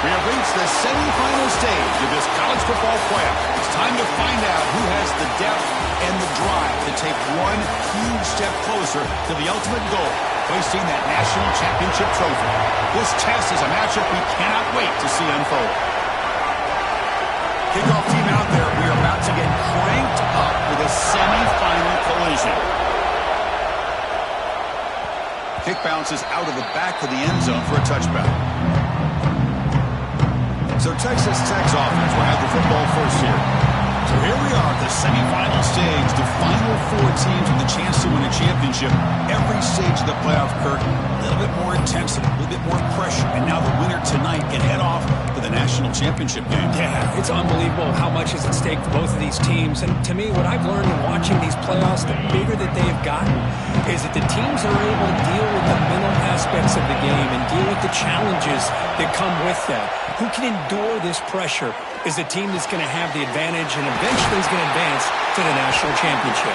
We have reached the semifinal stage of this college football playoff. It's time to find out who has the depth and the drive to take one huge step closer to the ultimate goal, hoisting that national championship trophy. This test is a matchup we cannot wait to see unfold. Kickoff team out there. We are about to get cranked up with a semifinal collision. Kick bounces out of the back of the end zone for a touchback. So Texas Tech's offense will have the football first here. So here we are at the semifinal stage, the final four teams with a chance to win a championship. Every stage of the playoff, Kirk, a little bit more intensity, a little bit more pressure. And now the winner tonight can head off to the national championship game. Yeah, it's unbelievable how much is at stake for both of these teams. And to me, what I've learned in watching these playoffs, the bigger that they have gotten, is that the teams are able to deal with the mental aspects of the game and deal with the challenges that come with that. Who can endure this pressure is the team that's going to have the advantage and eventually is going to advance to the national championship.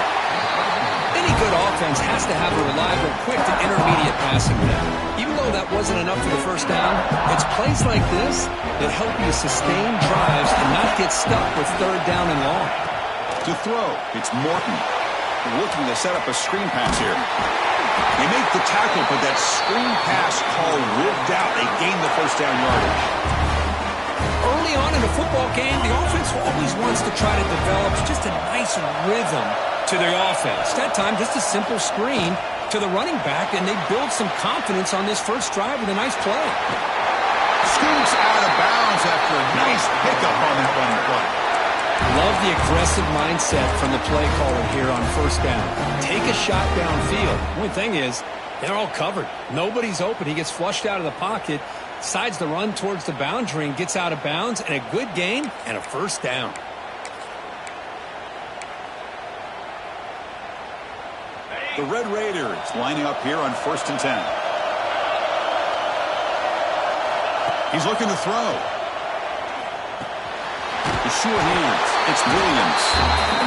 Any good offense has to have a reliable, quick to intermediate passing game. Even though that wasn't enough for the first down, it's plays like this that help you sustain drives and not get stuck with third down and long. To throw, it's Morton looking to set up a screen pass here. They make the tackle, but that screen pass call ripped out. They gain the first down yardage. Early on in the football game, the offense always wants to try to develop just a nice rhythm to their offense. That time, just a simple screen to the running back, and they build some confidence on this first drive with a nice play. Scoots out of bounds after a nice pickup on that running play. Love the aggressive mindset from the play caller here on first down. Take a shot downfield. One thing is, they're all covered. Nobody's open. He gets flushed out of the pocket, decides to run towards the boundary and gets out of bounds, and a good gain and a first down. The Red Raiders lining up here on 1st and 10. He's looking to throw. The sure hands. It's Williams.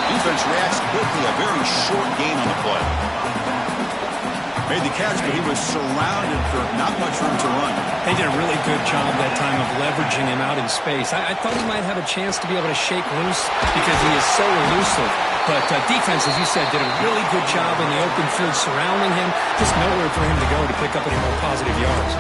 Defense reacts quickly. A very short gain on the play. Made the catch, but he was surrounded for not much room to run. They did a really good job that time of leveraging him out in space. I thought he might have a chance to be able to shake loose because he is so elusive. But defense, as you said, did a really good job in the open field surrounding him. Just nowhere for him to go to pick up any more positive yards.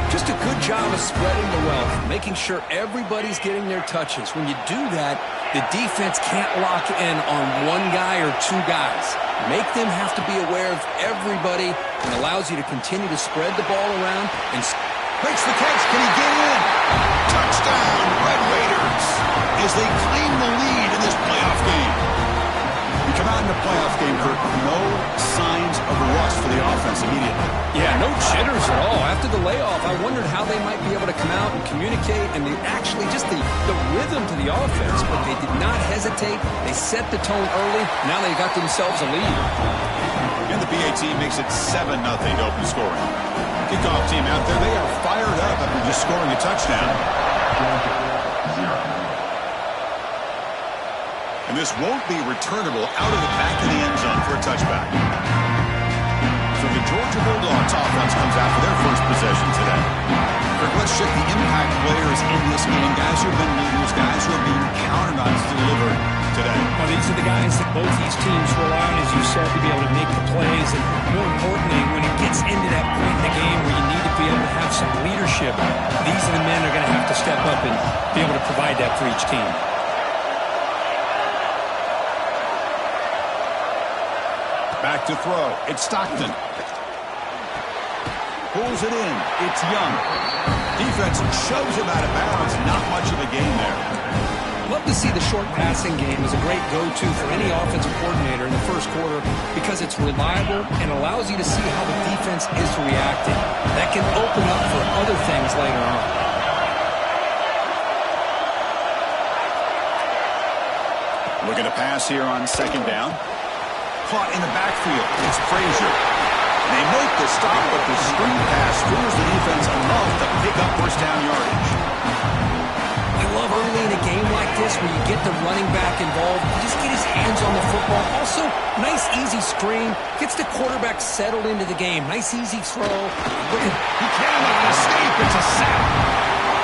Just a good job of spreading the wealth, making sure everybody's getting their touches. When you do that, the defense can't lock in on one guy or two guys. Make them have to be aware of everybody and allows you to continue to spread the ball around and makes the catch. Can he get in? Touchdown, Red Raiders, as they claim the lead in this playoff game. We come out in the playoff game, Kirk, no signs of rust for the offense immediately. Yeah, no jitters at all. After the layoff, I wondered how they might be able to come out and communicate and actually just the rhythm to the offense, but they did not hesitate. They set the tone early. Now they got themselves a lead. And the PA team makes it 7-0 to open scoring. Kickoff team out there, they are fired up after just scoring a touchdown. And this won't be returnable out of the back of the end zone for a touchback. So the Georgia Bulldogs offense comes out for their first possession today. Kirk, let's check the impact players in this game. Guys who have been leaders, guys who are being counted on to deliver today. Well, these are the guys that both these teams rely on, as you said, to be able to make the plays. And more importantly, when it gets into that point in the game where you need to be able to have some leadership, these are the men that are going to have to step up and be able to provide that for each team. Back to throw. It's Stockton. Pulls it in. It's Young. Defense shoves him out of bounds. Not much of a gain there. Love to see the short passing game as a great go-to for any offensive coordinator in the first quarter because it's reliable and allows you to see how the defense is reacting. That can open up for other things later on. Looking to pass here on 2nd down. Caught in the backfield. It's Frazier. They make the stop, but the screen pass fools the defense enough to pick up first down yardage. I love early in a game like this where you get the running back involved. You just get his hands on the football. Also, nice easy screen. Gets the quarterback settled into the game. Nice easy throw. He can't let it escape. It's a sack.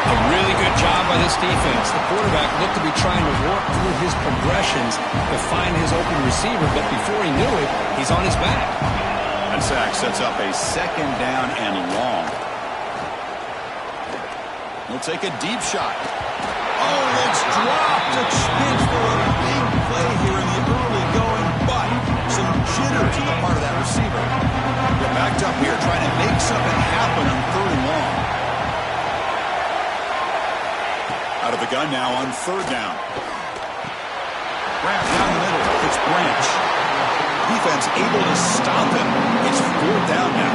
A really good job by this defense. The quarterback looked to be trying to work through his progressions to find his open receiver, but before he knew it, he's on his back. That sack sets up a second down and long. He'll take a deep shot. Oh, it's dropped. A chance for a big play here in the early going, but some jitters on the part of that receiver. They're backed up here trying to make something happen on 3rd and long. Out of the gun now on 3rd down. Wrap down the middle. It's Branch. Defense able to stop him. It's 4th down now.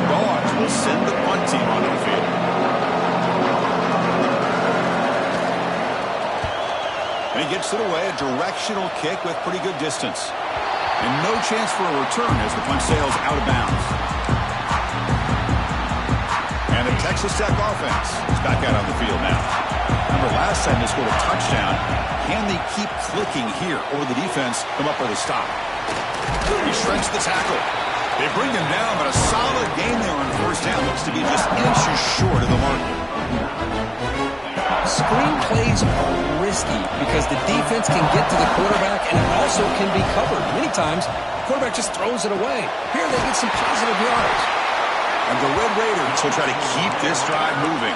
Dogs will send the punt team onto the field. And he gets it away, a directional kick with pretty good distance. And no chance for a return as the punt sails out of bounds. And the Texas Tech offense is back out on the field now. Remember last time they scored a touchdown. Can they keep clicking here, or the defense come up with a stop? He shreds the tackle. They bring him down, but a solid game there on 1st down. Looks to be just inches short of the mark. Screen plays are risky because the defense can get to the quarterback and it also can be covered. Many times, the quarterback just throws it away. Here they get some positive yards. And the Red Raiders will try to keep this drive moving.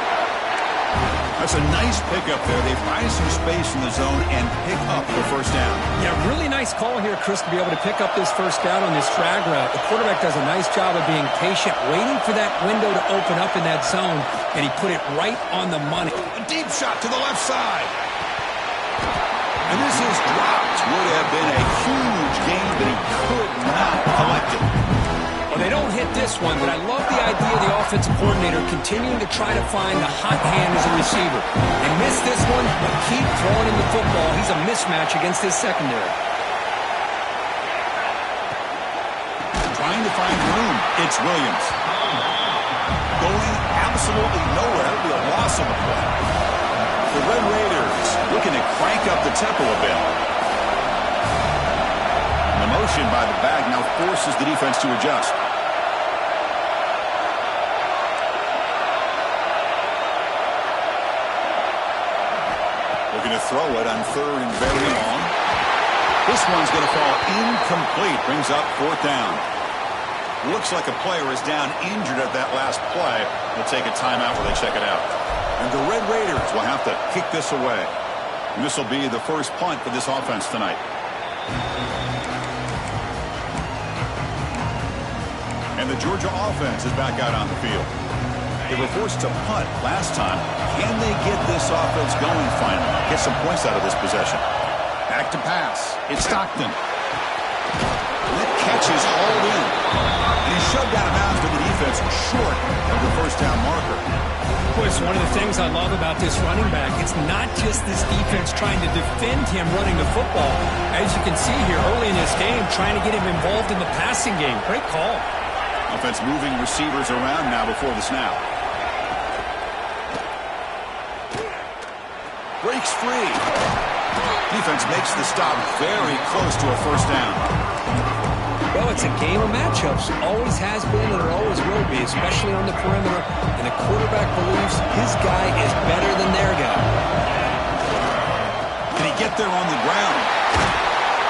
That's a nice pickup there. They find some space in the zone and pick up the 1st down. Yeah, really nice call here, Chris, to be able to pick up this 1st down on this drag route. The quarterback does a nice job of being patient, waiting for that window to open up in that zone, and he put it right on the money. A deep shot to the left side. And this is dropped. Would have been a huge gain, but he could not collect it. Well, they don't hit this one, but I love the idea of the offensive coordinator continuing to try to find the hot hand as a receiver. They missed this one, but keep throwing him the football. He's a mismatch against his secondary. Trying to find room. It's Williams. Going absolutely nowhere. That'll be a loss of the play. The Red Raiders looking to crank up the tempo a bit. The motion by the back now forces the defense to adjust. Looking to throw it on 3rd and very long. This one's going to fall incomplete. Brings up 4th down. Looks like a player is down injured at that last play. They'll take a timeout where they check it out. And the Red Raiders will have to kick this away. And this will be the first punt for this offense tonight. And the Georgia offense is back out on the field. They were forced to punt last time. Can they get this offense going finally? Get some points out of this possession. Back to pass. It's Stockton. That catch is hauled in. And he's shoved out of bounds with the defense short of the 1st down marker. Boy, it's one of the things I love about this running back. It's not just this defense trying to defend him running the football. As you can see here early in this game, trying to get him involved in the passing game. Great call. Offense moving receivers around now before the snap. Breaks free. Defense makes the stop very close to a 1st down. Well, it's a game of matchups. Always has been and it always will be, especially on the perimeter. And the quarterback believes his guy is better than their guy. Can he get there on the ground?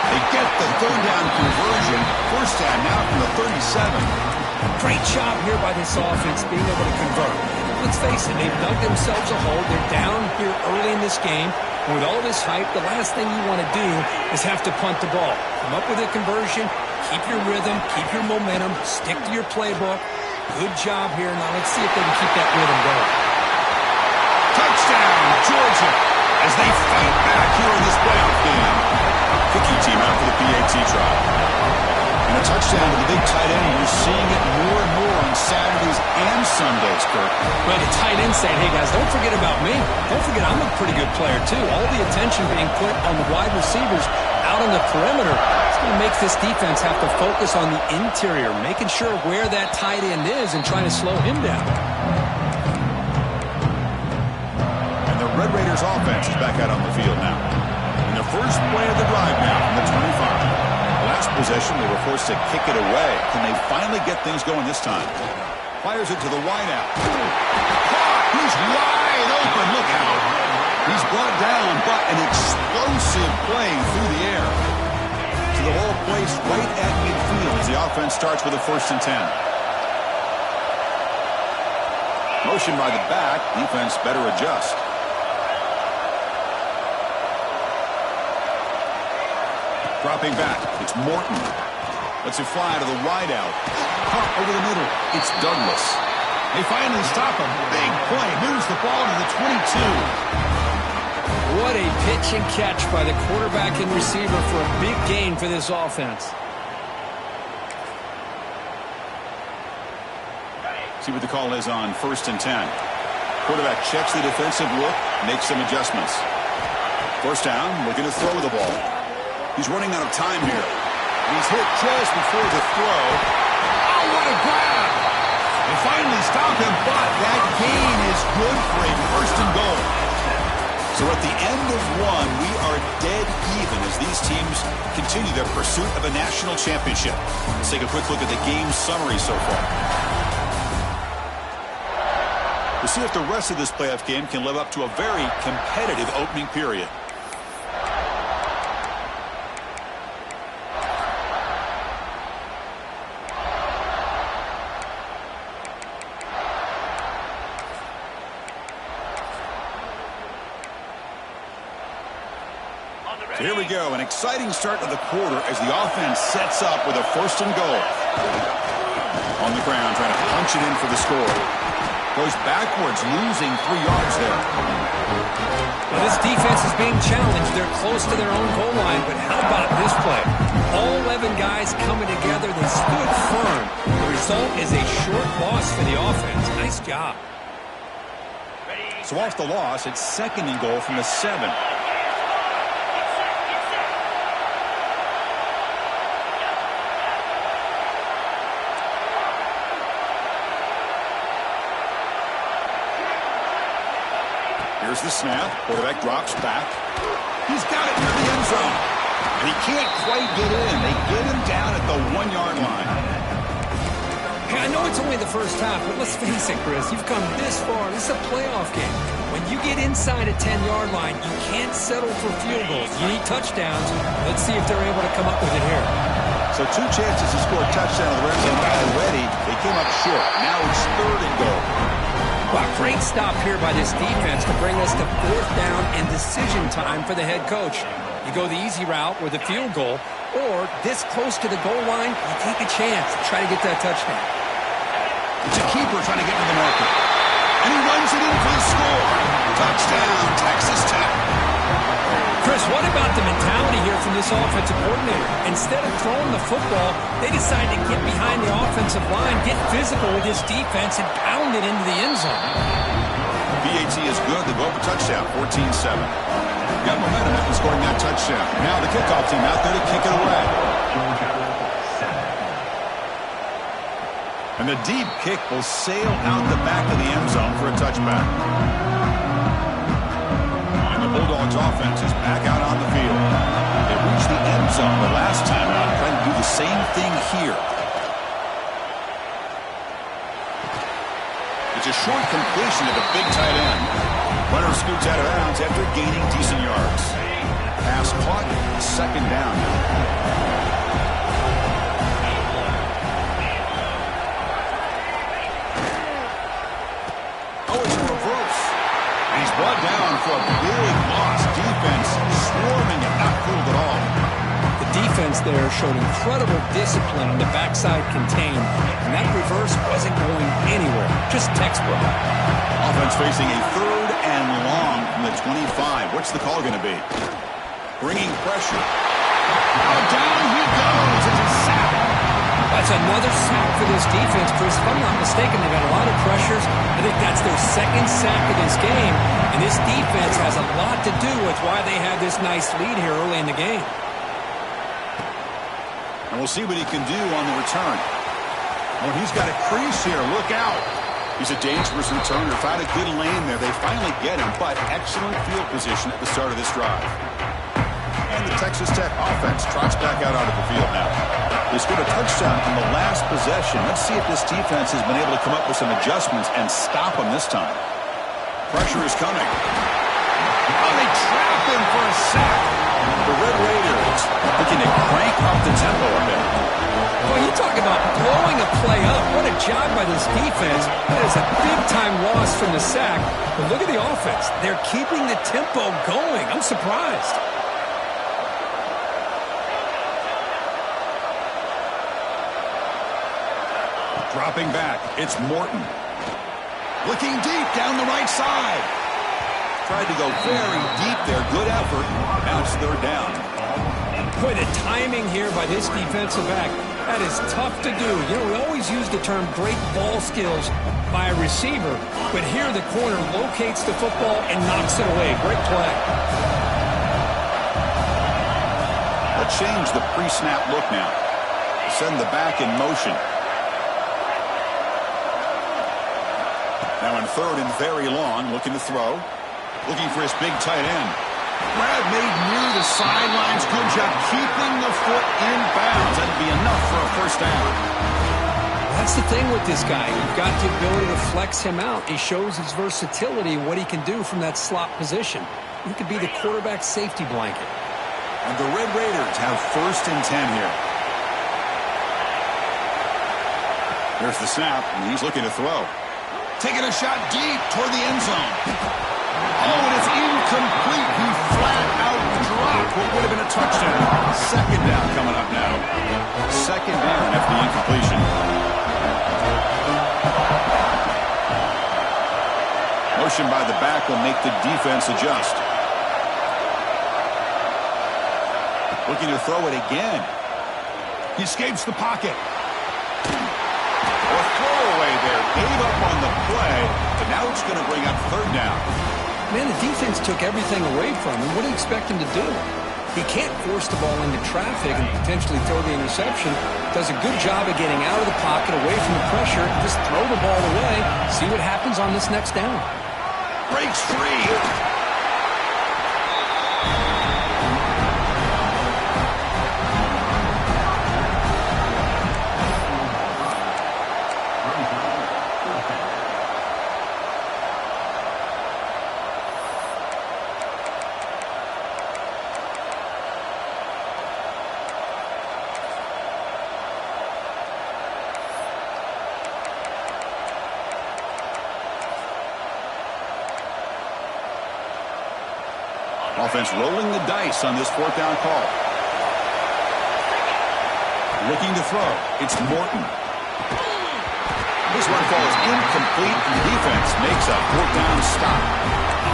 They get the 3rd down conversion. 1st down now from the 37. Great job here by this offense being able to convert. Let's face it, they've dug themselves a hole. They're down here early in this game. And with all this hype, the last thing you want to do is have to punt the ball. Come up with a conversion, keep your rhythm, keep your momentum, stick to your playbook. Good job here. Now let's see if they can keep that rhythm going. Touchdown, Georgia, as they fight back here in this playoff game. Cookie team out for the PAT trial. And a touchdown to the big tight end. You're seeing it more and more on Saturdays and Sundays, Kirk. Well, the tight end saying, hey, guys, don't forget about me. Don't forget I'm a pretty good player, too. All the attention being put on the wide receivers out on the perimeter. It's going to make this defense have to focus on the interior, making sure where that tight end is and trying to slow him down. And the Red Raiders offense is back out on the field now. And the first play of the drive now from the 25. Last possession, they were forced to kick it away. Can they finally get things going this time? Fires it to the wideout. Caught! He's wide open. Look out. He's brought down, but an explosive play through the air. To the whole place right at midfield as the offense starts with a 1st and 10. Motion by the back. Defense better adjust. Dropping back. It's Morton. Lets it fly to the wideout. Caught over the middle. It's Douglas. They finally stop him. Big play. Moves the ball to the 22. What a pitch and catch by the quarterback and receiver for a big gain for this offense. See what the call is on 1st and 10. Quarterback checks the defensive look, makes some adjustments. 1st down, looking to throw the ball. He's running out of time here. He's hit just before the throw. Oh, what a grab! They finally stop him, but that gain is good for a 1st and goal. So at the end of one, we are dead even as these teams continue their pursuit of a national championship. Let's take a quick look at the game summary so far. We'll see if the rest of this playoff game can live up to a very competitive opening period. So here we go, an exciting start to the quarter as the offense sets up with a 1st and goal. On the ground, trying to punch it in for the score. Goes backwards, losing 3 yards there. Well, this defense is being challenged. They're close to their own goal line, but how about this play? All 11 guys coming together. They stood firm. The result is a short loss for the offense. Nice job. So off the loss, it's 2nd and goal from the 7. Here's the snap. Quarterback drops back. He's got it near the end zone. And he can't quite get in. They get him down at the 1-yard line. Hey, I know it's only the first half, but let's face it, Chris. You've come this far. This is a playoff game. When you get inside a 10-yard line, you can't settle for field goals. You need touchdowns. Let's see if they're able to come up with it here. So 2 chances to score a touchdown in the red zone already. They came up short. Now it's 3rd and goal. Well, great stop here by this defense to bring us to 4th down and decision time for the head coach. You go the easy route with a field goal, or this close to the goal line, you take a chance to try to get that touchdown. It's a keeper trying to get to the marker. And he runs it in for the score. Touchdown, Texas Tech. Chris, what about the mentality here from this offensive coordinator? Instead of throwing the football, they decide to get behind the offensive line, get physical with this defense, and pound it into the end zone. BAT is good. They go up a touchdown, 14-7. Got momentum after scoring that touchdown. Now the kickoff team out there to kick it away. And the deep kick will sail out the back of the end zone for a touchback. Bulldogs offense is back out on the field. They reached the end zone the last time out, trying to do the same thing here. It's a short completion to the big tight end. Runner scoots out of bounds after gaining decent yards. Pass caught, 2nd down. Oh, it's a reverse. And he's brought down for a big loss. Defense swarming and not fooled at all. The defense there showed incredible discipline on the backside contained, and that reverse wasn't going anywhere. Just textbook. Offense facing a 3rd and long from the 25. What's the call going to be? Bringing pressure. Oh, down he goes. It's a sack. That's another sack for this defense, Chris. If I'm not mistaken, they've got a lot of pressures. I think that's their 2nd sack of this game. And this defense has a lot to do with why they have this nice lead here early in the game. And we'll see what he can do on the return. Oh, he's got a crease here. Look out. He's a dangerous returner. Found a good lane there. They finally get him, but excellent field position at the start of this drive. And the Texas Tech offense trots back out onto the field now. They scored a touchdown on the last possession. Let's see if this defense has been able to come up with some adjustments and stop them this time. Pressure is coming. Oh, they trap him for a sack. The Red Raiders looking to crank up the tempo a bit. Well, you talk about blowing a play up. What a job by this defense. That is a big-time loss from the sack. But look at the offense. They're keeping the tempo going. I'm surprised. Dropping back, it's Morton. Looking deep down the right side. Tried to go very deep there. Good effort. Now it's third down. Boy, the timing here by this defensive back, that is tough to do. You know, we always use the term great ball skills by a receiver, but here the corner locates the football and knocks it away. Great play. Let's change the pre-snap look now. Send the back in motion. Now in third and very long, looking to throw. Looking for his big tight end. Grab made near the sidelines. Good job keeping the foot in bounds. That'd be enough for a first down. That's the thing with this guy. You've got the ability to flex him out. He shows his versatility, what he can do from that slot position. He could be the quarterback safety blanket. And the Red Raiders have first and 10 here. There's the snap, and he's looking to throw. Taking a shot deep toward the end zone. Oh, and it's incomplete. He flat out dropped what would have been a touchdown. Second down coming up now. Second down after the incompletion. Motion by the back will make the defense adjust. Looking to throw it again. He escapes the pocket. A throwaway there. Gave up on the play, but now it's going to bring up third down. Man, the defense took everything away from him. What do you expect him to do? He can't force the ball into traffic and potentially throw the interception. Does a good job of getting out of the pocket, away from the pressure. Just throw the ball away. See what happens on this next down. Breaks free. Offense rolling the dice on this fourth down call. Looking to throw. It's Morton. This one falls incomplete, and defense makes a fourth down stop.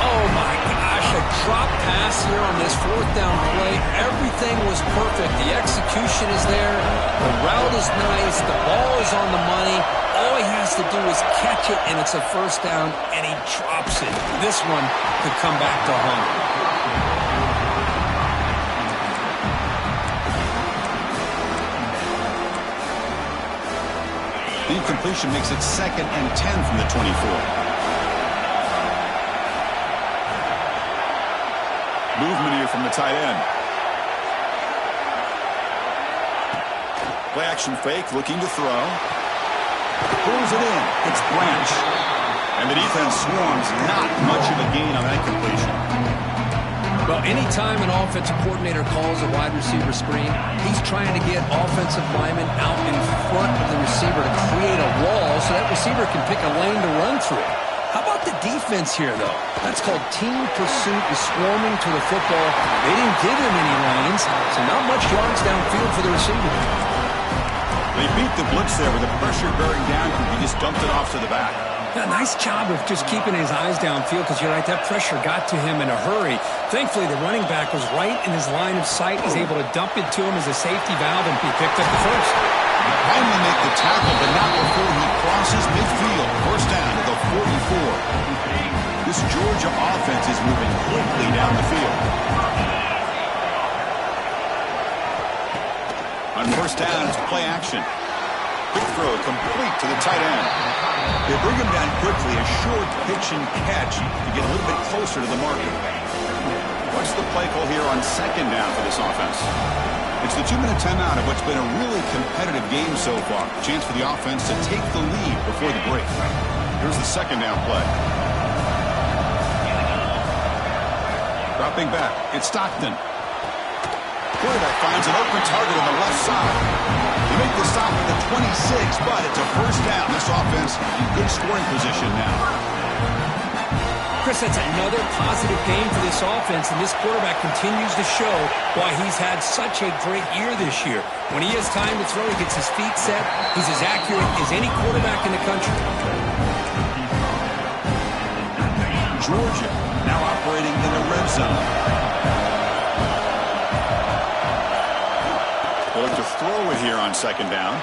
Oh, my gosh, a drop pass here on this fourth down play. Everything was perfect. The execution is there. The route is nice. The ball is on the money. All he has to do is catch it, and it's a first down, and he drops it. This one could come back to haunt. The incompletion makes it second and 10 from the 24. Movement here from the tight end. Play action fake, looking to throw. Pulls it in. It's Branch. And the defense swarms. Not much of a gain on that completion. Well, anytime an offensive coordinator calls a wide receiver screen, he's trying to get offensive linemen out in front of the receiver to create a wall so that receiver can pick a lane to run through. How about the defense here, though? That's called team pursuit and swarming to the football. They didn't give him any lanes, so not much yards downfield for the receiver. They beat the blitz there with the pressure bearing down. He just dumped it off to the back. Yeah, nice job of just keeping his eyes downfield because you're right, that pressure got to him in a hurry. Thankfully, the running back was right in his line of sight. He's able to dump it to him as a safety valve, and he picked up the first. Finally make the tackle, but not before he crosses midfield. First down to the 44. This Georgia offense is moving quickly down the field. On first down, it's play action. Quick throw, complete to the tight end. They bring him down quickly, a short pitch and catch to get a little bit closer to the marker. What's the play call here on second down for this offense? It's the 2-minute timeout of what's been a really competitive game so far. Chance for the offense to take the lead before the break. Here's the second down play. Dropping back, it's Stockton. Quarterback finds an open target on the left side. They make the stop at the 26, but it's a first down. This offense in good scoring position now. Chris, that's another positive game for this offense, and this quarterback continues to show why he's had such a great year this year. When he has time to throw, he gets his feet set. He's as accurate as any quarterback in the country. Georgia now operating in the red zone. They'll look to throw it here on second down.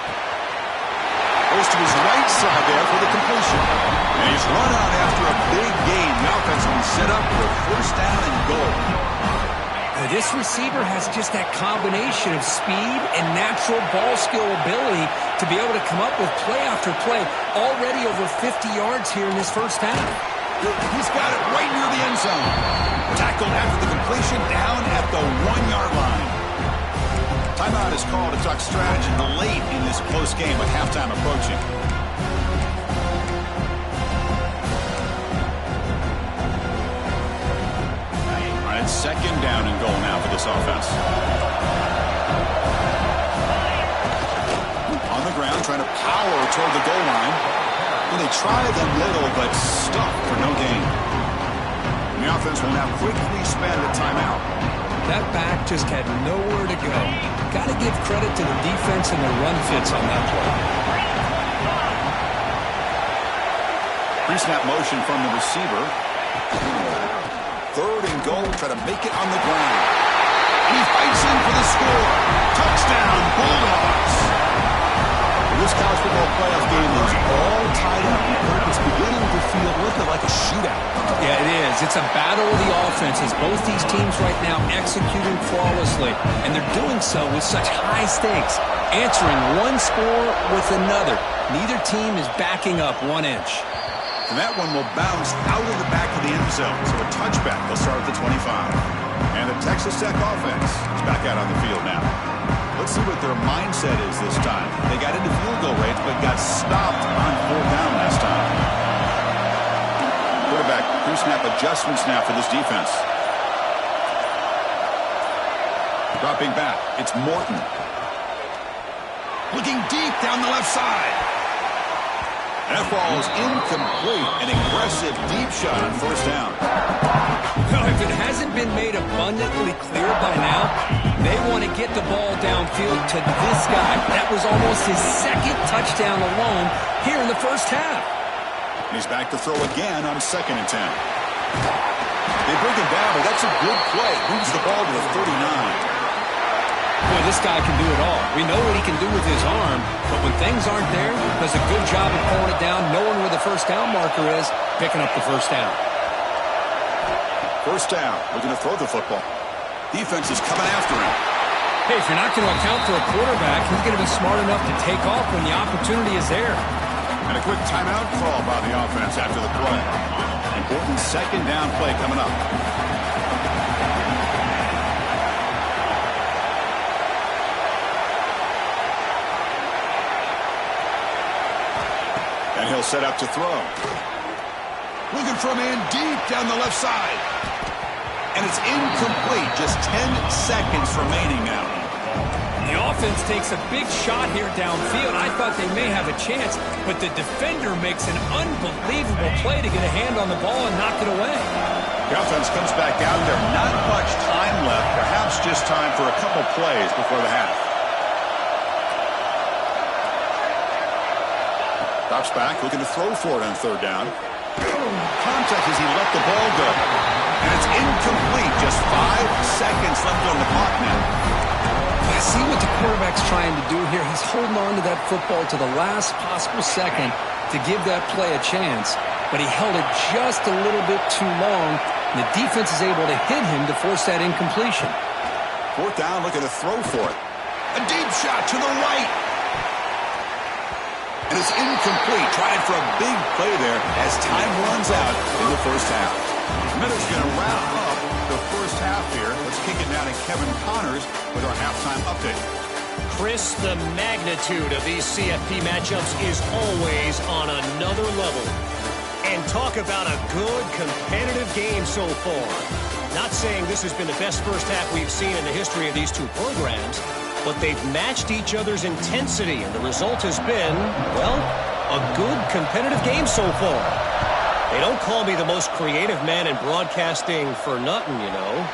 Goes to his right side there for the completion. And he's run out after a big gain. The offense will be set up for a first down and goal. This receiver has just that combination of speed and natural ball skill ability to be able to come up with play after play. Already over 50 yards here in this first half. He's got it right near the end zone. Tackled after the completion down at the 1-yard line. Timeout is called to talk strategy late in this close game with halftime approaching. All right, second down and goal now for this offense. On the ground, trying to power toward the goal line. And they try them little, but stuffed for no gain. And the offense will now quickly spend a timeout. That back just had nowhere to go. Got to give credit to the defense and the run fits on that play. Pre-snap motion from the receiver. Third and goal, try to make it on the ground. And he fights in for the score. Touchdown, Bulldogs. This college football playoff game is all tied up. It's beginning to feel a little bit like a shootout. Yeah, it is. It's a battle of the offenses. Both these teams right now executing flawlessly, and they're doing so with such high stakes, answering one score with another. Neither team is backing up 1 inch. And that one will bounce out of the back of the end zone. So a touchback. They'll start at the 25. And the Texas Tech offense is back out on the field now. Let's see what their mindset is this time. They got into field goal range, but got stopped on 4th down last time. Quarterback pre-snap adjustments now for this defense. Dropping back, it's Morton. Looking deep down the left side. That ball is incomplete. An aggressive deep shot on 1st down. Well, if it hasn't been made abundantly clear by now, they want to get the ball downfield to this guy. That was almost his 2nd touchdown alone here in the first half. He's back to throw again on 2nd and 10. They bring him down, but that's a good play. Moves the ball to the 39. Boy, this guy can do it all. We know what he can do with his arm, but when things aren't there, does a good job of pulling it down, knowing where the first down marker is, picking up the first down. First down, looking to throw the football. Defense is coming after him. Hey, if you're not going to account for a quarterback, he's going to be smart enough to take off when the opportunity is there. And a quick timeout call by the offense after the play. Important second down play coming up. And he'll set up to throw. Looking for a man deep down the left side. And it's incomplete. Just 10 seconds remaining now. The offense takes a big shot here downfield. I thought they may have a chance, but the defender makes an unbelievable play to get a hand on the ball and knock it away. The offense comes back out there. Not much time left. Perhaps just time for a couple plays before the half. Drops back, looking to throw for it on 3rd down. Contact as he let the ball go. And it's incomplete. Just 5 seconds left on the clock now. I see what the quarterback's trying to do here. He's holding on to that football to the last possible second to give that play a chance. But he held it just a little bit too long, and the defense is able to hit him to force that incompletion. 4th down, looking to throw for it. A deep shot to the right. And it's incomplete. Trying for a big play there as time runs out in the first half. Minutes going to wrap up the first half here. Let's kick it now to Kevin Connors with our halftime update. Chris, the magnitude of these CFP matchups is always on another level. And talk about a good competitive game so far. Not saying this has been the best first half we've seen in the history of these two programs, but they've matched each other's intensity, and the result has been, well, a good competitive game so far. They don't call me the most creative man in broadcasting for nothing, you know.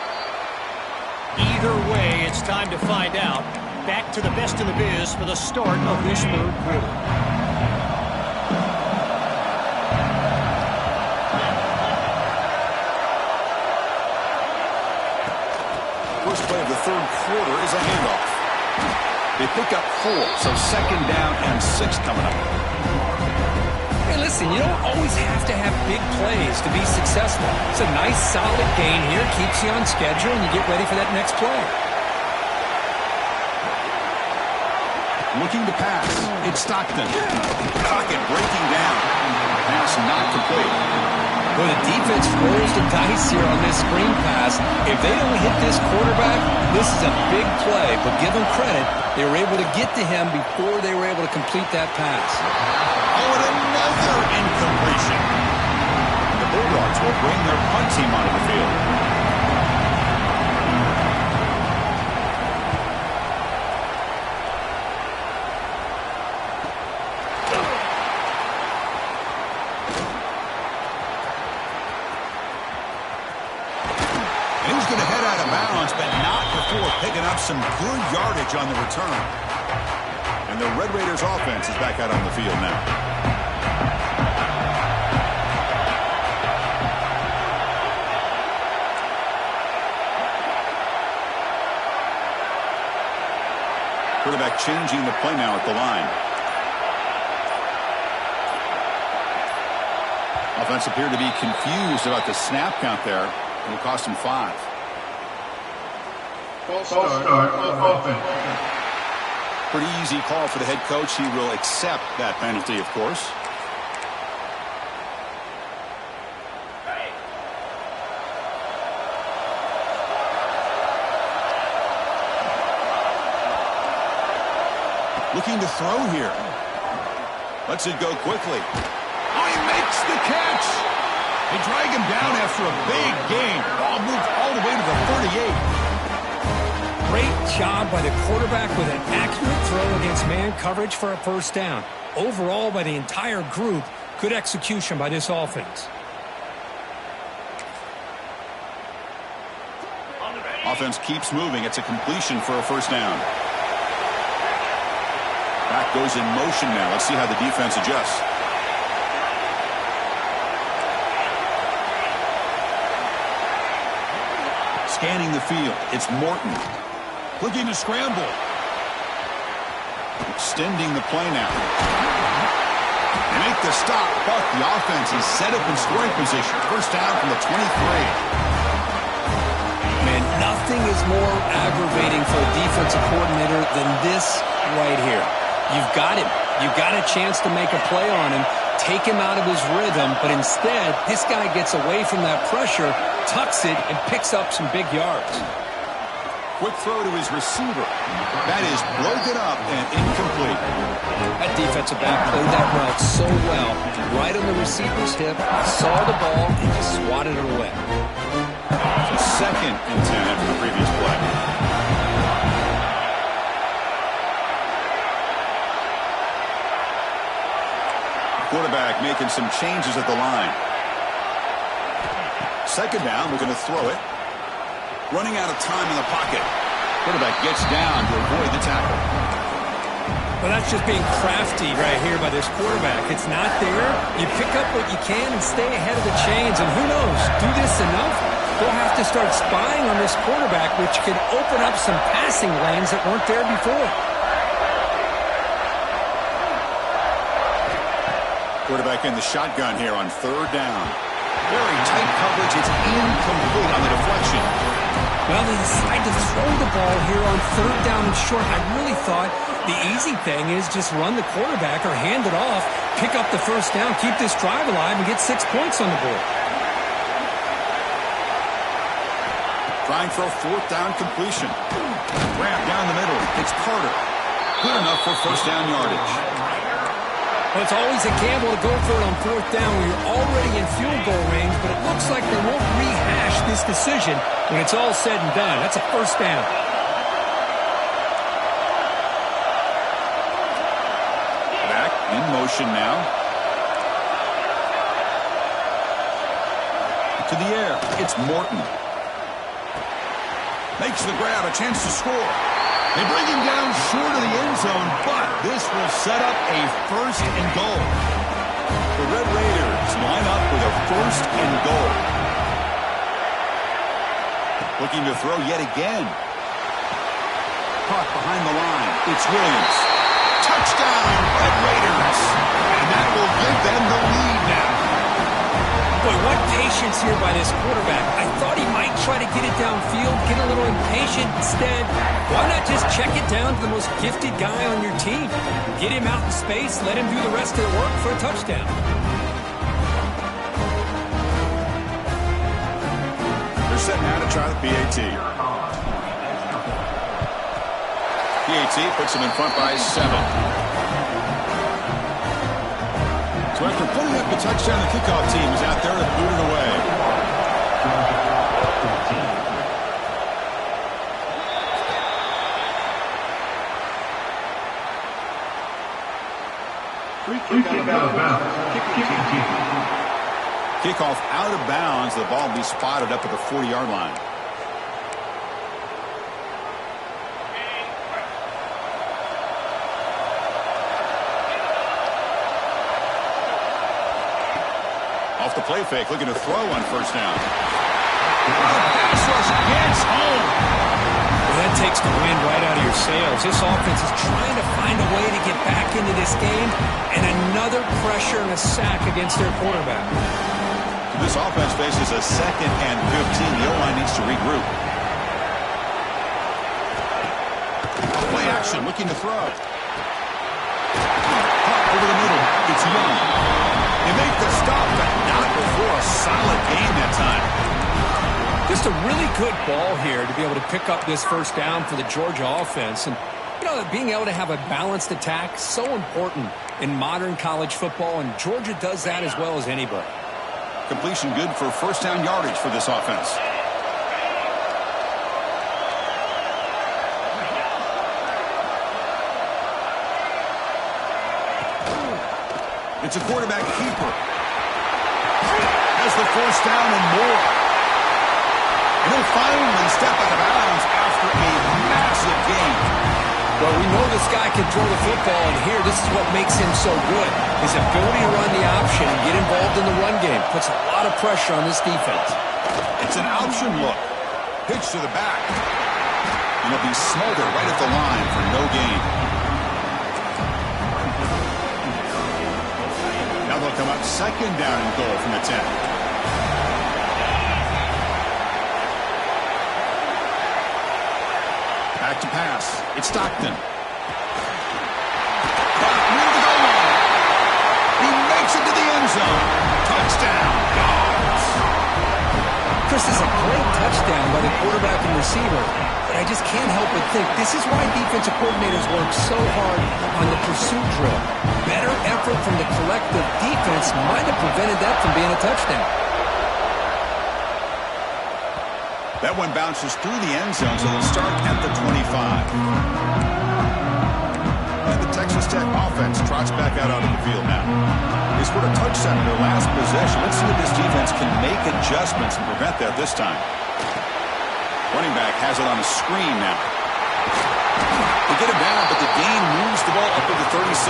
Either way, it's time to find out. Back to the best in the biz for the start of this third quarter. First play of the third quarter is a handoff. They pick up 4, so second down and 6 coming up. Hey, listen, you don't always have to have big plays to be successful. It's a nice, solid gain here, keeps you on schedule, and you get ready for that next play. Looking to pass. It's Stockton. Pocket breaking down. Pass not complete. Well, the defense rolls the dice here on this screen pass. If they don't hit this quarterback, this is a big play. But give them credit, they were able to get to him before they were able to complete that pass. Oh, and another incompletion. The Bulldogs will bring their punt team onto the field. He's going to head out of bounds, but not before picking up some good yardage on the return. And the Red Raiders offense is back out on the field now. Quarterback changing the play now at the line. Offense appeared to be confused about the snap count there. It'll cost him 5. False start offense. Pretty easy call for the head coach. He will accept that penalty, of course. Looking to throw here. Lets it go quickly. Oh, he makes the catch. They drag him down after a big gain. Ball moved all the way to the 38. Great job by the quarterback with an accurate throw against man coverage for a first down. Overall, by the entire group, good execution by this offense. Offense keeps moving. It's a completion for a first down. Back goes in motion now. Let's see how the defense adjusts. Scanning the field. It's Morton. Looking to scramble. Extending the play now. They make the stop, but the offense is set up in scoring position. First down from the 23. Man, nothing is more aggravating for a defensive coordinator than this right here. You've got him. You've got a chance to make a play on him, take him out of his rhythm, but instead, this guy gets away from that pressure, tucks it, and picks up some big yards. Quick throw to his receiver. That is broken up and incomplete. That defensive back played that route so well. Right on the receiver's hip, saw the ball, and just swatted it away. So 2nd and 10 after the previous play. Quarterback making some changes at the line. Second down, we're going to throw it. Running out of time in the pocket. Quarterback gets down to avoid the tackle. Well, that's just being crafty right here by this quarterback. It's not there. You pick up what you can and stay ahead of the chains. And who knows, do this enough, they'll have to start spying on this quarterback, which could open up some passing lanes that weren't there before. Quarterback in the shotgun here on third down. Very tight coverage. It's incomplete on the deflection. Well, they decide to throw the ball here on third down and short. I really thought the easy thing is just run the quarterback or hand it off, pick up the first down, keep this drive alive, and get 6 points on the board. Trying for a fourth down completion. Grab down the middle. It's Carter. Good enough for first down yardage. Well, it's always a gamble to go for it on fourth down when you're already in field goal range, but it looks like they won't rehash this decision when it's all said and done. That's a first down. Back in motion now. To the air. It's Morton. Makes the grab, a chance to score. They bring him down short of the end zone, but this will set up a first and goal. The Red Raiders line up with a first and goal. Looking to throw yet again. Caught behind the line. It's Williams. Touchdown, Red Raiders. And that will give them the lead now. Boy, what patience here by this quarterback. I thought he might try to get it downfield, get a little impatient. Instead, why not just check it down to the most gifted guy on your team? Get him out in space, let him do the rest of the work for a touchdown. They're set now to try the PAT. PAT puts him in front by 7. So after putting up the touchdown, the kickoff team is out there to boot it away. Kickoff out of bounds. The ball will be spotted up at the 40-yard line. Off the play fake, looking to throw on first down. Pass rush gets home. Well, that takes the wind right out of your sails. This offense is trying to find a way to get back into this game, and another pressure and a sack against their quarterback. This offense faces a 2nd and 15. The O-line needs to regroup. Play action, looking to throw. Pop over the middle. It's Young. They make the stop, but not before a solid game that time. Just a really good ball here to be able to pick up this first down for the Georgia offense. And, you know, being able to have a balanced attack, so important in modern college football, and Georgia does that as well as anybody. Completion good for first down yardage for this offense. It's a quarterback keeper. Has the first down and more. And he'll finally step out of bounds after a massive gain. Well, we know this guy can throw the football, and here, this is what makes him so good. His ability to run the option and get involved in the run game puts a lot of pressure on this defense. It's an option look. Pitch to the back. And he'll be smothered right at the line for no gain. Now they'll come up second down and goal from the 10. Back to pass. It's Stockton. Back near the goal line. He makes it to the end zone. Touchdown. Dogs. Chris, is a great touchdown by the quarterback and receiver, but I just can't help but think this is why defensive coordinators work so hard on the pursuit drill. Better effort from the collective defense might have prevented that from being a touchdown. That one bounces through the end zone, so they'll start at the 25. And the Texas Tech offense trots back out onto the field now. They scored a touchdown in their last possession. Let's see if this defense can make adjustments and prevent that this time. Running back has it on a screen now. They get it down, but the gain moves the ball up to the 36.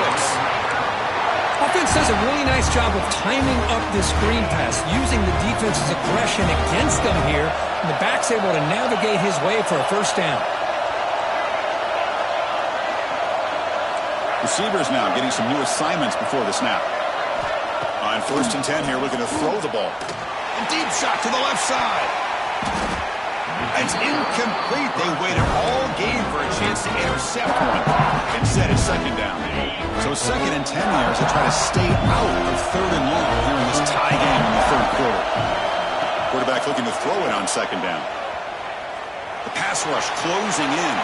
Offense does a really nice job of timing up this screen pass, using the defense's aggression against them here, and the back's able to navigate his way for a first down. Receivers now getting some new assignments before the snap. On first and 10 here, looking to throw the ball. A deep shot to the left side. It's incomplete. They waited all game for a chance to intercept one. Instead, it's second down. So second and 10 here as they try to stay out of third and long here in this tie game in the third quarter. Quarterback looking to throw it on second down. The pass rush closing in.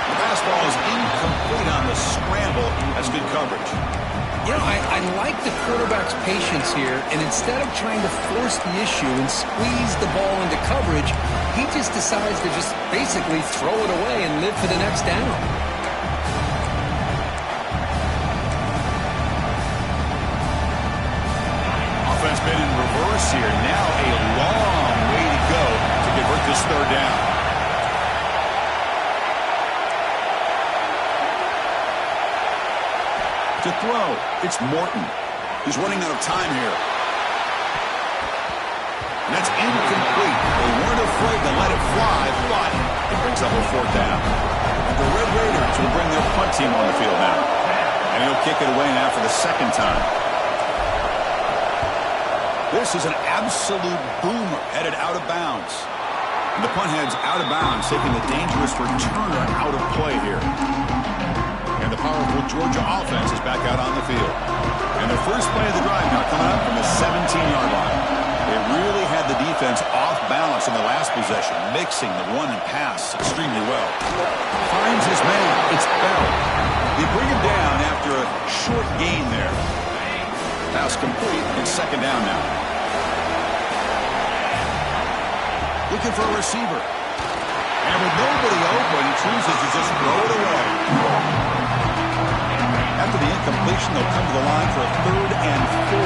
The pass ball is incomplete on the scramble. That's good coverage. You know, I like the quarterback's patience here, and instead of trying to force the issue and squeeze the ball into coverage, he just decides to just basically throw it away and live for the next down. Offense been in reverse here. Now a long way to go to convert this third down. To throw, it's Morton. He's running out of time here. And that's incomplete. They weren't afraid to let it fly, but it brings up a fourth down. And the Red Raiders will bring their punt team on the field now. And he'll kick it away now for the second time. This is an absolute boomer headed out of bounds. And the punt heads out of bounds, taking the dangerous returner out of play here. And the powerful Georgia offense is back out on the field. And their first play of the drive now coming up from the 17-yard line. They really had the defense off balance in the last possession, mixing the run and pass extremely well. Finds his man. It's Bell. They bring him down after a short gain there. Pass complete. It's second down now. Looking for a receiver. And with nobody open, he chooses to just throw it away. After the incompletion, they'll come to the line for a 3rd and 4.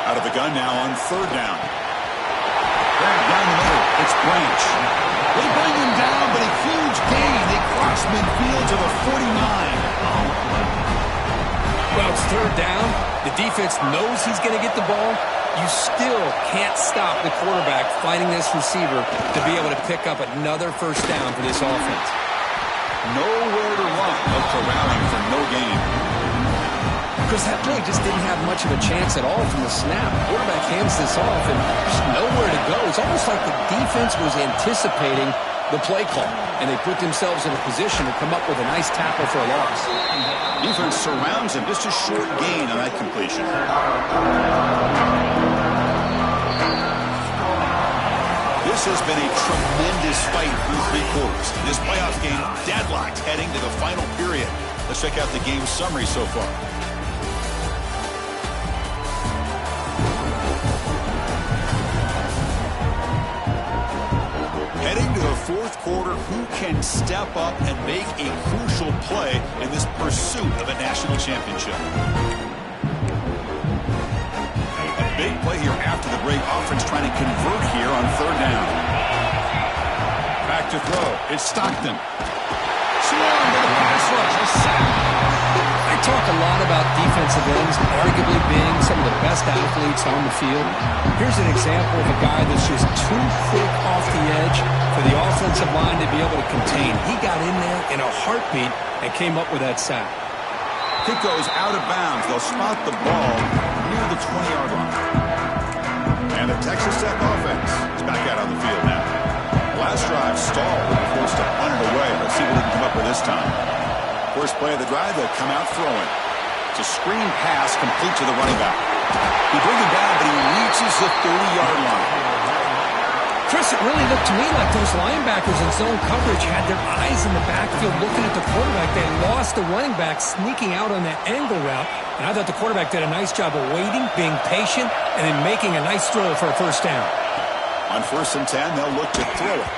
Out of the gun now on 3rd down. Back down the middle, it's Branch. They bring him down, but a huge gain. They cross midfield to the 49. Well, it's 3rd down. The defense knows he's going to get the ball. You still can't stop the quarterback finding this receiver to be able to pick up another first down for this offense. Nowhere to run, but to rally for no gain. Because that play just didn't have much of a chance at all from the snap. The quarterback hands this off and just nowhere to go. It's almost like the defense was anticipating the play call, and they put themselves in a position to come up with a nice tackle for a loss. Defense surrounds him, just a short gain on that completion. This has been a tremendous fight through 3 quarters. This playoff game deadlocked heading to the final period. Let's check out the game summary so far. Heading to the 4th quarter, who can step up and make a crucial play in this pursuit of a national championship? Big play here after the break. Offense trying to convert here on 3rd down. Back to throw. It's Stockton. Swung to the pass rush. A sack. I talk a lot about defensive ends arguably being some of the best athletes on the field. Here's an example of a guy that's just too quick off the edge for the offensive line to be able to contain. He got in there in a heartbeat and came up with that sack. Kick goes out of bounds. They'll spot the ball near the 20-yard line. And the Texas Tech offense is back out on the field now. Last drive stalled and forced to punt it away. Let's see what they can come up with this time. First play of the drive, they'll come out throwing. It's a screen pass complete to the running back. He brings it down, but he reaches the 30-yard line. Chris, it really looked to me like those linebackers in zone coverage had their eyes in the backfield looking at the quarterback. They lost the running back sneaking out on that angle route. And I thought the quarterback did a nice job of waiting, being patient, and then making a nice throw for a first down. On 1st and 10, they'll look to throw it.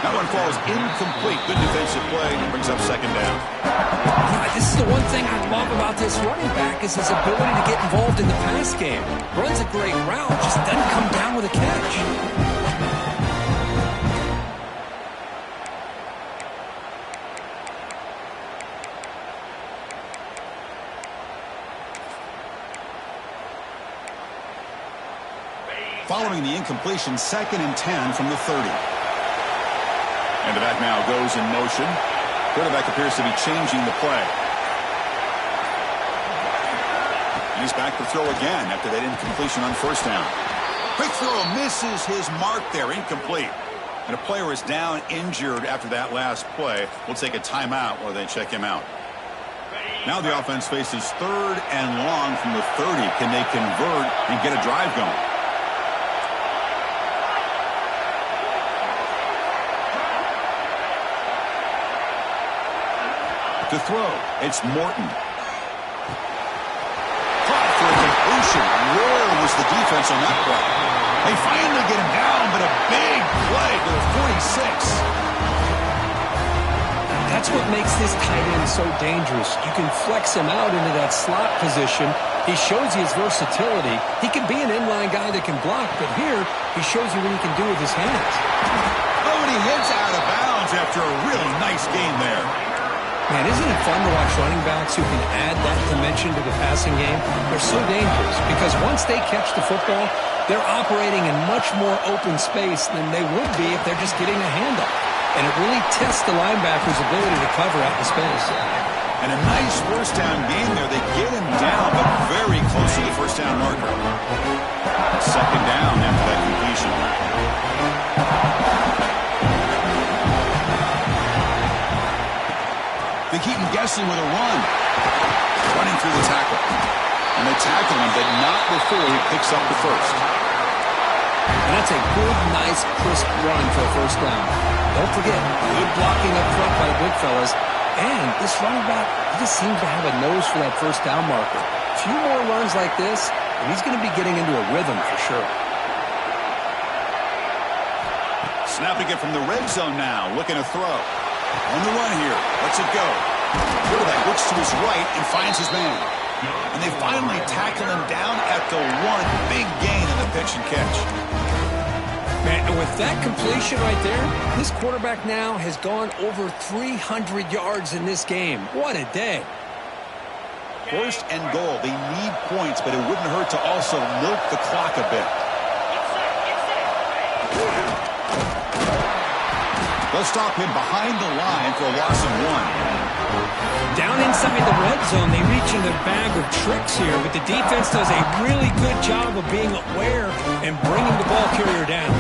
That one falls incomplete. Good defensive play. Brings up 2nd down. Yeah, this is the one thing I love about this running back is his ability to get involved in the pass game. Runs a great route, just doesn't come down with a catch. Following the incompletion, 2nd and 10 from the 30. And the back now goes in motion. Quarterback appears to be changing the play. And he's back to throw again after that incompletion on 1st down. Quick throw misses his mark there, incomplete. And a player is down injured after that last play. We'll take a timeout while they check him out. Now the offense faces 3rd and long from the 30. Can they convert and get a drive going? To throw, it's Morton. Caught for a completion. Where was the defense on that play? They finally get him down, but a big play to the 46. That's what makes this tight end so dangerous. You can flex him out into that slot position. He shows you his versatility. He can be an inline guy that can block, but here he shows you what he can do with his hands. Oh, and he hits out of bounds after a really nice game there. Man, isn't it fun to watch running backs who can add that dimension to the passing game? They're so dangerous because once they catch the football, they're operating in much more open space than they would be if they're just getting a handoff. And it really tests the linebacker's ability to cover out the space. And a nice first down game there. They get him down, but very close to the first down marker. Second down after that completion. They keep him guessing with a run. Running through the tackle. And they tackle him, but not before he picks up the first. And that's a good, nice, crisp run for a first down. Don't forget, good blocking up front by the big fellas. And this running back, he just seems to have a nose for that first down marker. A few more runs like this, and he's going to be getting into a rhythm for sure. Snapping it from the red zone now, looking to throw. On the run here, lets it go. Quarterback looks to his right and finds his man. And they finally tackle him down at the one. Big gain in the pitch and catch. Man, and with that completion right there, this quarterback now has gone over 300 yards in this game. What a day. First and goal. They need points, but it wouldn't hurt to also milk the clock a bit. They'll stop him behind the line for a loss of 1. Down inside the red zone, they reach in a bag of tricks here, but the defense does a really good job of being aware and bringing the ball carrier down.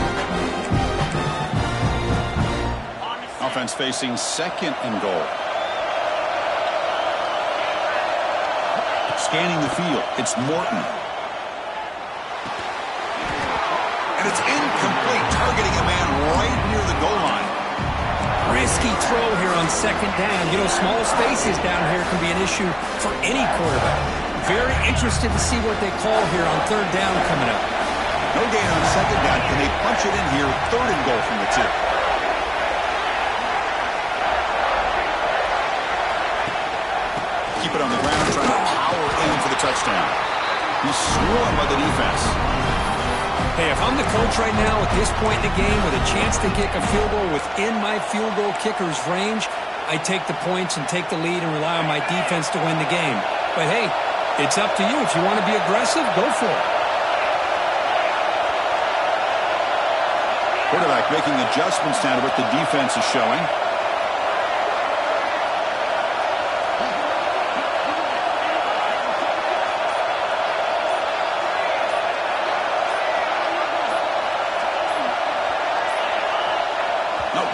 Offense facing second and goal. Scanning the field, it's Morton. And it's incomplete, targeting a man right near the goal line. Risky throw here on second down. You know, small spaces down here can be an issue for any quarterback. Very interested to see what they call here on third down coming up. No gain on second down. Can they punch it in here? Third and goal from the 2. Keep it on the ground, trying to power in for the touchdown. He's swarmed by the defense. Hey, if I'm the coach right now at this point in the game with a chance to kick a field goal within my field goal kicker's range, I take the points and take the lead and rely on my defense to win the game. But hey, it's up to you. If you want to be aggressive, go for it. Quarterback making adjustments now to what the defense is showing.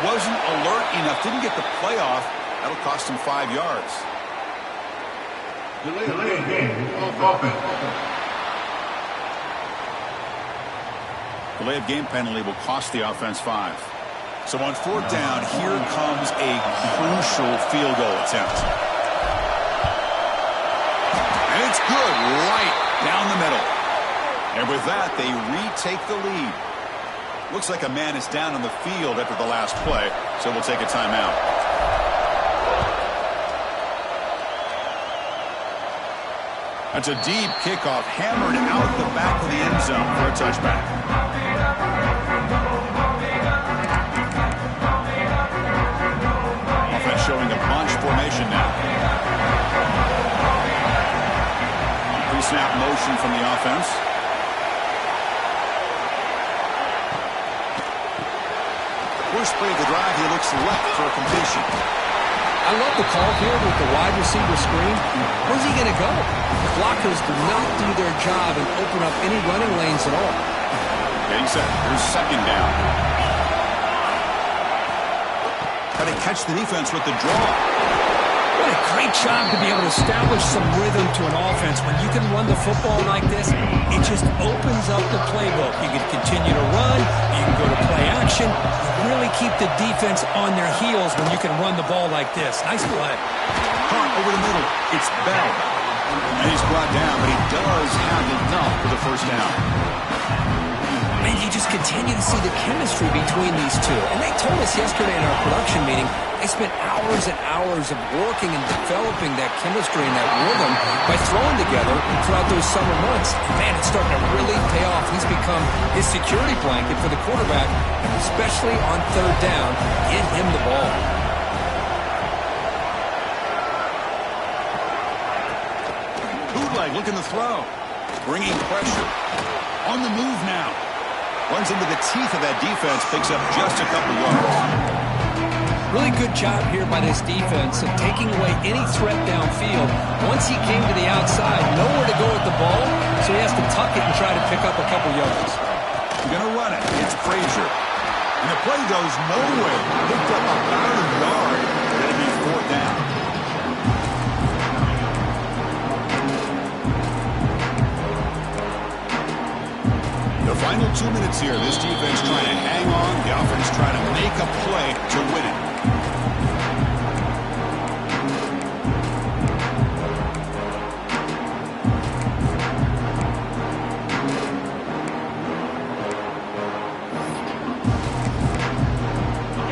Wasn't alert enough, didn't get the play off. That'll cost him 5 yards. Delay game, offense. Delay of game penalty will cost the offense 5. So on fourth down, here comes a crucial field goal attempt. And it's good, right down the middle. And with that, they retake the lead. Looks like a man is down on the field after the last play, so we'll take a timeout. That's a deep kickoff, hammered out the back of the end zone for a touchback. Offense showing a bunch formation now. Pre-snap motion from the offense. First play of the drive, he looks left for a completion. I love the call here with the wide receiver screen. Where's he going to go? The blockers do not do their job and open up any running lanes at all. Getting set. Here's second down. Try to catch the defense with the draw. Well, a great job to be able to establish some rhythm to an offense. When you can run the football like this, it just opens up the playbook. You can continue to run. You can go to play action. You really keep the defense on their heels when you can run the ball like this. Nice play. Hunt over the middle. It's Bell. And he's brought down, but he does have enough for the first down. Man, you just continue to see the chemistry between these two. And they told us yesterday in our production meeting, they spent hours and hours of working and developing that chemistry and that rhythm by throwing together throughout those summer months. And man, it's starting to really pay off. He's become his security blanket for the quarterback, and especially on third down, get him the ball. Bootleg looking to throw. Bringing pressure. On the move now. Runs into the teeth of that defense, picks up just a couple yards. Really good job here by this defense of taking away any threat downfield. Once he came to the outside, nowhere to go with the ball, so he has to tuck it and try to pick up a couple yards. Going to run it. It's Frazier. And the play goes nowhere. Picked up about a yard. Going to be fourth down. The final 2 minutes here. This defense trying to hang on. The offense trying to make a play to win it.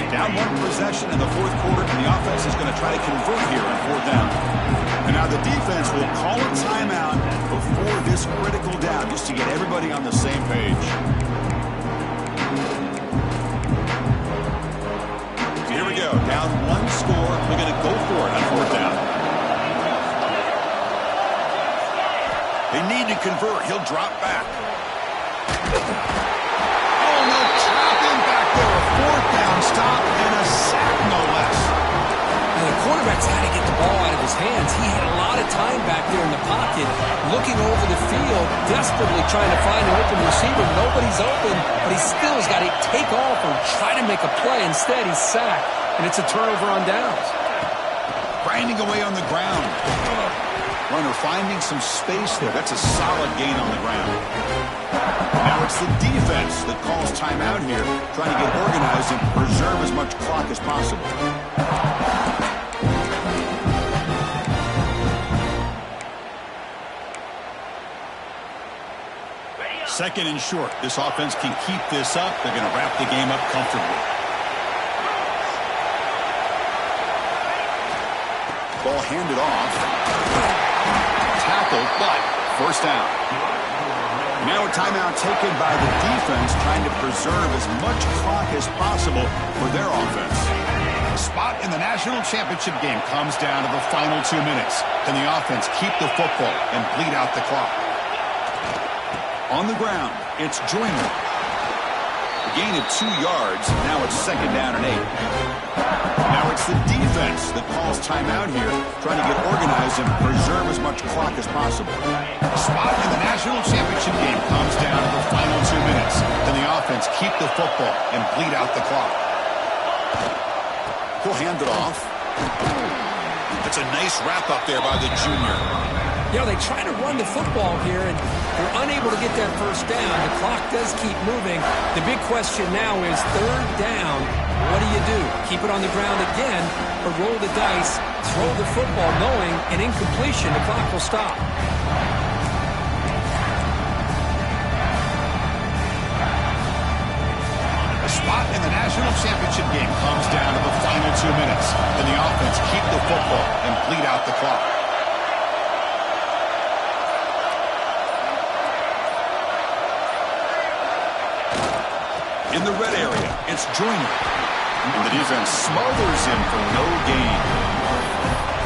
Down one possession in the fourth quarter, and the offense is going to try to convert here on fourth down. And now the defense will call a timeout before this critical down, just to get everybody on the same page. So here we go. Down one score. We're going to go for it on fourth down. They need to convert. He'll drop back. Oh, no. Trap him back there. A fourth down stop and a sack, no less. And the quarterback's had to get the ball out of his hands. He had a lot of time back there in the pocket, looking over the field, desperately trying to find an open receiver. Nobody's open, but he still has got to take off or try to make a play. Instead, he's sacked, and it's a turnover on downs. Grinding away on the ground. Runner finding some space there. That's a solid gain on the ground. Now it's the defense that calls timeout here, trying to get organized and preserve as much clock as possible. Second and short. This offense can keep this up. They're going to wrap the game up comfortably. Ball handed off. Tackled, but first down. Now a timeout taken by the defense, trying to preserve as much clock as possible for their offense. The spot in the national championship game comes down to the final 2 minutes. Can the offense keep the football and bleed out the clock? On the ground, it's Joyner. A gain of 2 yards. Now it's second down and 8. Now it's the defense that calls timeout here, trying to get organized and preserve as much clock as possible. The spot in the national championship game comes down to the final 2 minutes. Can the offense keep the football and bleed out the clock? He'll hand it off. That's a nice wrap-up there by the junior. You know, they try to run the football here, and they're unable to get that first down. The clock does keep moving. The big question now is third down. What do? Keep it on the ground again, or roll the dice, throw the football, knowing an incompletion, the clock will stop. The spot in the national championship game comes down to the final 2 minutes. Can the offense keep the football and bleed out the clock? In the red area, it's Joyner. And the defense smothers him for no gain.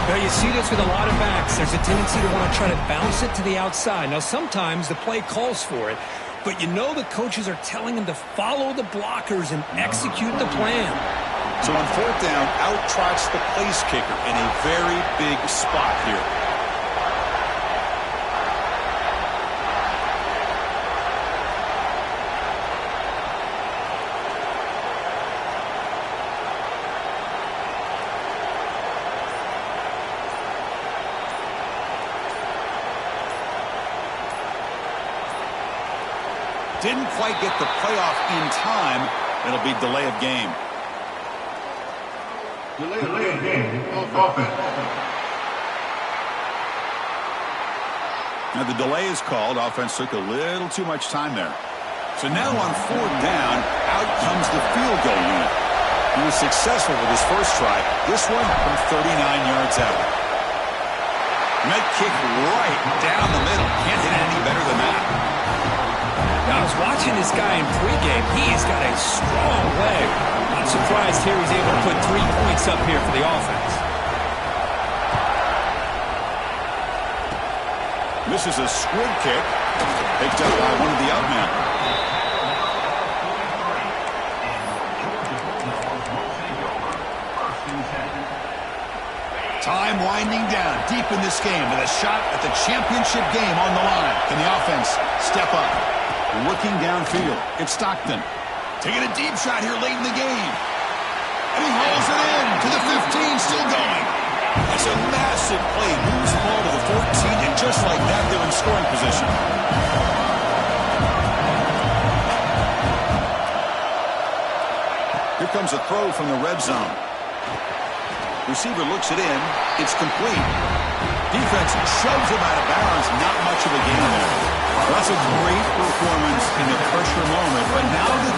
Now, you see this with a lot of backs. There's a tendency to want to try to bounce it to the outside. Now, sometimes the play calls for it, but you know the coaches are telling them to follow the blockers and execute the plan. So on fourth down, out trots the place kicker in a very big spot here. Didn't quite get the playoff in time. It'll be delay of game. Delay of game. Offense. Now the delay is called. Offense took a little too much time there. So now on 4th down, out comes the field goal unit. He was successful with his first try. This one from 39 yards out. Net kick right down the middle. Can't hit any better than that. Now, I was watching this guy in pregame. He's got a strong leg. Not surprised here he's able to put 3 points up here for the offense. This is a squib kick. Picked up by one of the outmen. Time winding down deep in this game with a shot at the championship game on the line. Can the offense step up? Looking downfield. It's Stockton. Taking a deep shot here late in the game. And he hauls it in to the 15, still going. That's a massive play. Moves the ball to the 14, and just like that, they're in scoring position. Here comes a throw from the red zone. Receiver looks it in. It's complete. Defense shoves him out of bounds. Not much of a game there. That's a great performance in the pressure moment, but now the